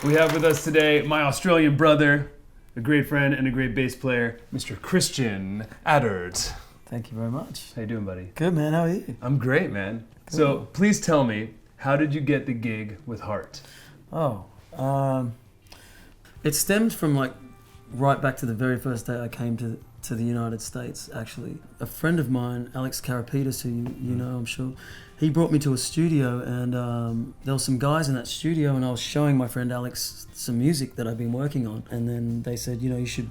We have with us today my Australian brother, a great friend and a great bass player, Mr. Kristian Attard. Thank you very much. How you doing, buddy? Good, man. How are you? I'm great, man. Cool. So please tell me, how did you get the gig with Heart? It stems from like right back to the very first day I came to the United States, actually. A friend of mine, Alex Karapitas, who you know, I'm sure, he brought me to a studio, and there were some guys in that studio, and I was showing my friend Alex some music that I've been working on, and then they said, you know, you should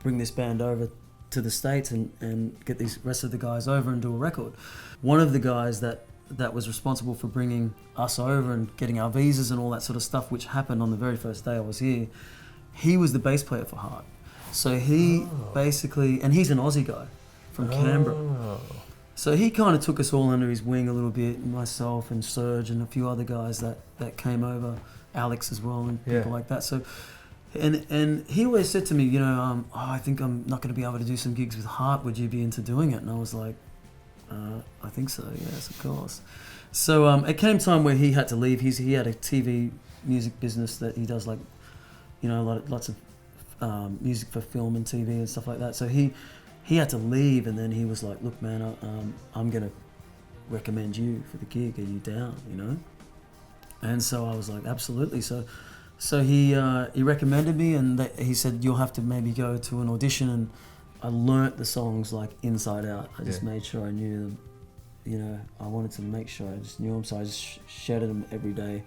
bring this band over to the States and get these rest of the guys over and do a record. One of the guys that was responsible for bringing us over and getting our visas and all that sort of stuff, which happened on the very first day I was here, he was the bass player for Heart. So he basically, and he's an Aussie guy from Canberra. So he kind of took us all under his wing a little bit, myself and Serge and a few other guys that came over, Alex as well and people like that. So, and he always said to me, you know, I think I'm not going to be able to do some gigs with Heart. Would you be into doing it? And I was like, I think so, yes, of course. So it came time where he had to leave. He had a TV music business that he does, like, you know, lots of music for film and TV and stuff like that. So he had to leave, and then he was like, look, man, I'm going to recommend you for the gig. Are you down, you know? And so I was like, absolutely. So he recommended me, and he said, you'll have to maybe go to an audition. And I learnt the songs like inside out. I just made sure I knew them. You know, I wanted to make sure I just knew them, so I just shouted them every day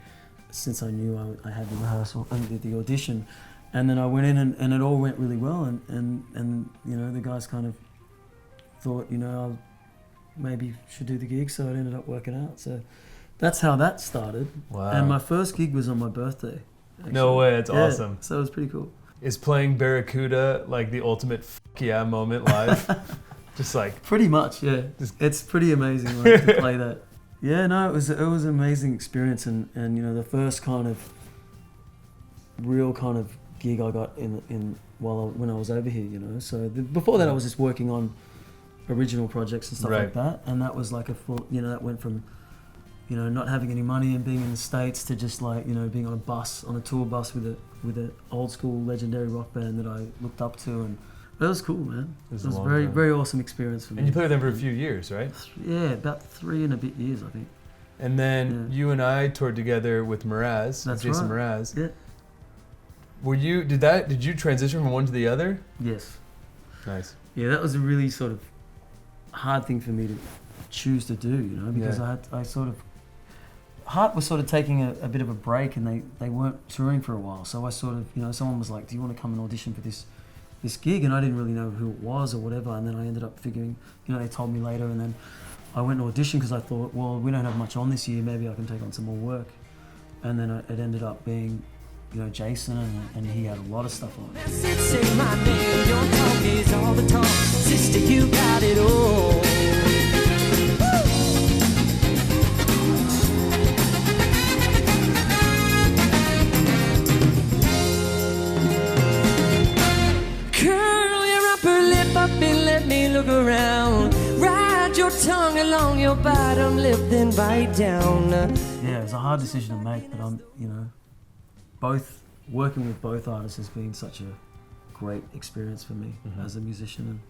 since I knew I had the rehearsal and the audition. And then I went in, and it all went really well, and you know, the guys kind of thought, you know, I maybe should do the gig, so it ended up working out. So that's how that started. Wow. And my first gig was on my birthday, actually. No way, it's awesome. So it was pretty cool. Is playing Barracuda like the ultimate yeah moment live? Just like... Pretty much, yeah. It's pretty amazing to play that. Yeah, no, it was an amazing experience, and you know, the first kind of real kind of gig I got when I was over here, you know. So before that I was just working on original projects and stuff like that, and that was like a full, you know, that went from, you know, not having any money and being in the States to just like, you know, being on a tour bus with an old school legendary rock band that I looked up to, and that was cool, man. It was a very, very awesome experience for me. And you played with them for a few years, right? Yeah, about 3 and a bit years, I think. And then you and I toured together with Mraz, That's Jason right. Mraz. Yeah. Did you transition from one to the other? Yes. Nice. Yeah, that was a really sort of hard thing for me to choose to do, you know, because Heart was sort of taking a bit of a break, and they weren't touring for a while. So I sort of, you know, someone was like, do you want to come and audition for this gig? And I didn't really know who it was or whatever. And then I ended up figuring, you know, they told me later, and then I went and auditioned because I thought, well, we don't have much on this year. Maybe I can take on some more work. And then it ended up being, you know, Jason, and he had a lot of stuff on. Say my name, your talk is all the talk. Sister, you got it all. Curl your upper lip up and let me look around. Ride your tongue along your bottom lip, then bite down. Yeah, it was a hard decision to make, but I'm, you know, working with both artists has been such a great experience for me as a musician.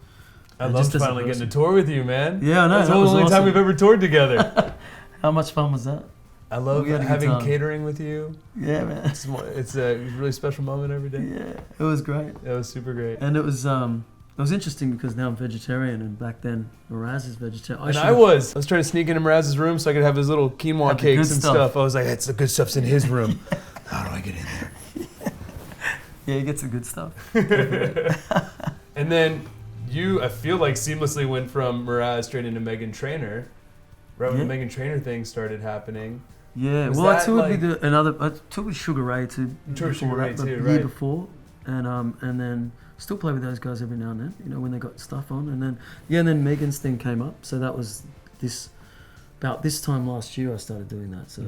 I loved finally getting to tour with you, man. Yeah, I know. That's the only time we've ever toured together. How much fun was that? I love having catering with you. Yeah, man. It's a really special moment every day. Yeah, it was great. It was super great. And it was interesting because now I'm vegetarian, and back then Mraz is vegetarian. I was trying to sneak into Mraz's room so I could have his little quinoa cakes and stuff. I was like, it's the good stuff's in his room. How do I get in there? Yeah, he gets the good stuff. And then I feel like seamlessly went from Mraz straight into Meghan Trainor. Right when the Meghan Trainor thing started happening. Yeah, Was well, I that toured like- with I toured with Sugar Ray too. toured with Sugar Ray too, the right. year before, and then still play with those guys every now and then. You know, when they got stuff on, and then Megan's thing came up. So that was about this time last year I started doing that. So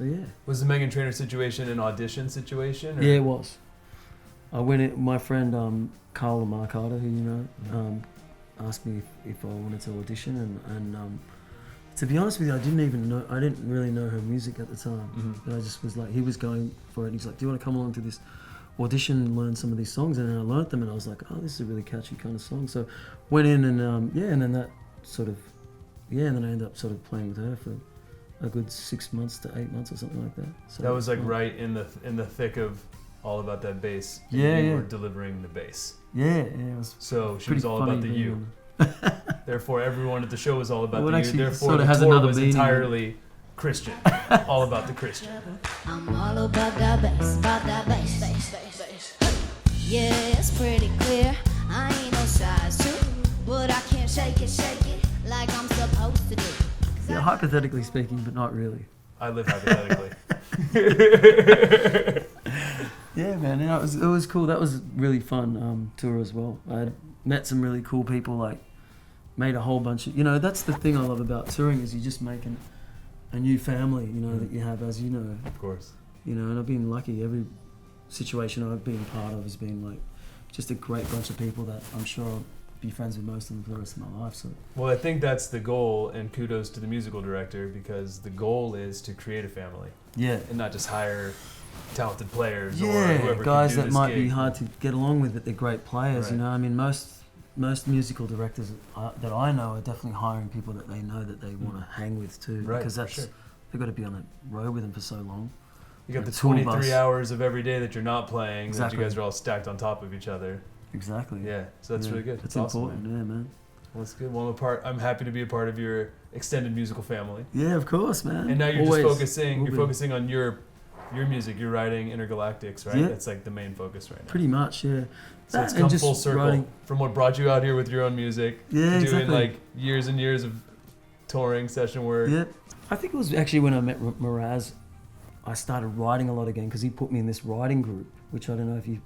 yeah. Was the Meghan Trainor situation an audition situation? Or? Yeah, it was. I went in, my friend Carl Lamar Carter, who you know, asked me if I wanted to audition, and To be honest with you, I didn't really know her music at the time. But I just was like, he was going for it. And he's like, do you want to come along to this audition and learn some of these songs? And then I learnt them, and I was like, oh, this is a really catchy kind of song. So went in and and then that sort of, and then I ended up sort of playing with her for a good 6 months to 8 months or something like that. So that was like right in the thick of All About That Bass. You were delivering the bass. It was. So she was all about the you. Therefore, everyone at the show was all about the you. Therefore, sort of the has tour another was meaning. entirely Christian. All about the Christian. I'm all about that bass, bass. Yeah, it's pretty clear. I ain't no size 2, but I can't shake it like I'm supposed to do. Yeah, hypothetically speaking, but not really. I live hypothetically. Yeah, man, it was cool. That was a really fun tour as well. I met some really cool people, like made a whole bunch of, that's the thing I love about touring, is you just make a new family, that you have, as you know. Of course. And I've been lucky. Every situation I've been part of has been like just a great bunch of people that I'm sure I'll be friends with most of them for the rest of my life. So. Well, I think that's the goal, and kudos to the musical director, because the goal is to create a family. Yeah. And not just hire talented players or whoever guys can do that this might gig. be hard to get along with, but they're great players. Right. I mean, most musical directors that I know are definitely hiring people that they know that they want to hang with too, because they've got to be on a road with them for so long. You got the 23 hours of every day that you're not playing, exactly. that you guys are all stacked on top of each other. Exactly. Yeah, so that's really good. It's awesome, important, man. Well, that's good. Well, I'm happy to be a part of your extended musical family. Yeah, of course, man. And now you're just focusing on your music. You're writing Intergalactics, right? Yeah. That's like the main focus right now. Pretty much, yeah. So it's come full circle from what brought you out here with your own music, doing like years and years of touring, session work. Yeah. I think it was actually when I met Mraz, I started writing a lot again, because he put me in this writing group, which I don't know if you...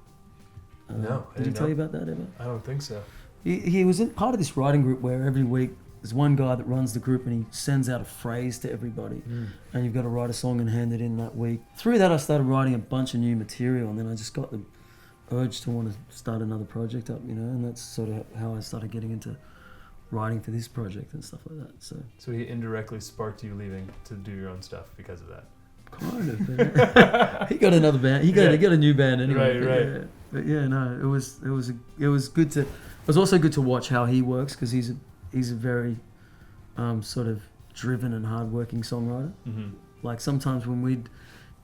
No, did he tell you about that ever? I don't think so. He was in part of this writing group where every week there's one guy that runs the group, and he sends out a phrase to everybody, and you've got to write a song and hand it in that week. Through that, I started writing a bunch of new material, and then I just got the urge to want to start another project up, and that's sort of how I started getting into writing for this project and stuff like that. So he indirectly sparked you leaving to do your own stuff because of that. Kind of. He got another band. He got a new band anyway. Right. But yeah, no, it was good to. It was also good to watch how he works, because he's a very sort of driven and hardworking songwriter. Mm-hmm. Like sometimes when we'd,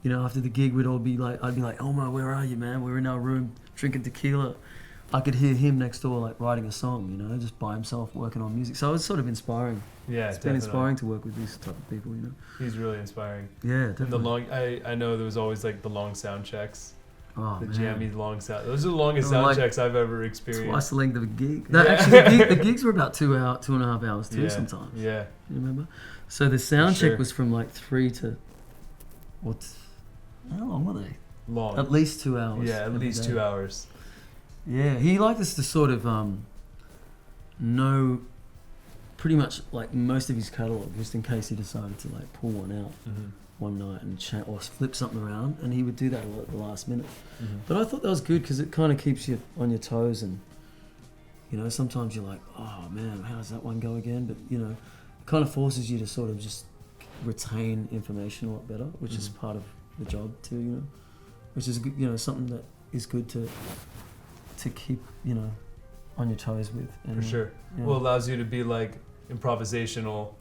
after the gig, I'd be like, Elmo, where are you, man? We're in our room drinking tequila. I could hear him next door, like writing a song, just by himself working on music. So it's sort of inspiring. Yeah, it's been inspiring to work with these type of people, He's really inspiring. Yeah, definitely. And I know there was always like the long sound checks. Oh, the man. jammy long sound. Those are the longest sound checks I've ever experienced. Twice the length of a gig. No, actually, the gigs were about 2.5 hours too sometimes. Yeah. You remember? So the sound check was from like 3 to how long were they? Long. At least 2 hours. Yeah, at least 2 hours. Yeah, he liked us to sort of know pretty much like most of his catalogue, just in case he decided to like pull one out one night and or flip something around, and he would do that a lot at the last minute. Mm-hmm. But I thought that was good, because it kind of keeps you on your toes, and sometimes you're like, oh man, how does that one go again? But it kind of forces you to sort of just retain information a lot better, which is part of the job too, which is good, something that is good to keep on your toes with. And, for sure. Well, it allows you to be like improvisational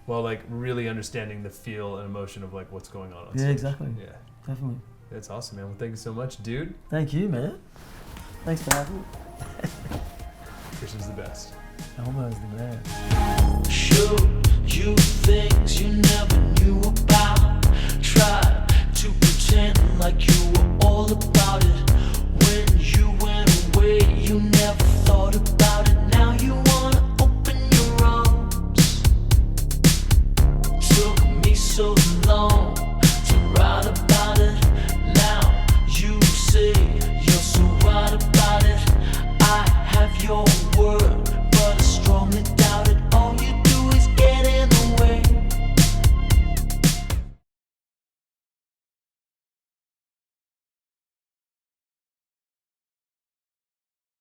while like really understanding the feel and emotion of like what's going on stage. Yeah, exactly. Yeah, definitely. That's awesome, man. Well, thank you so much, dude. Thank you, man. Thanks for having me. Kristian's the best. Elmo's the man. Should you think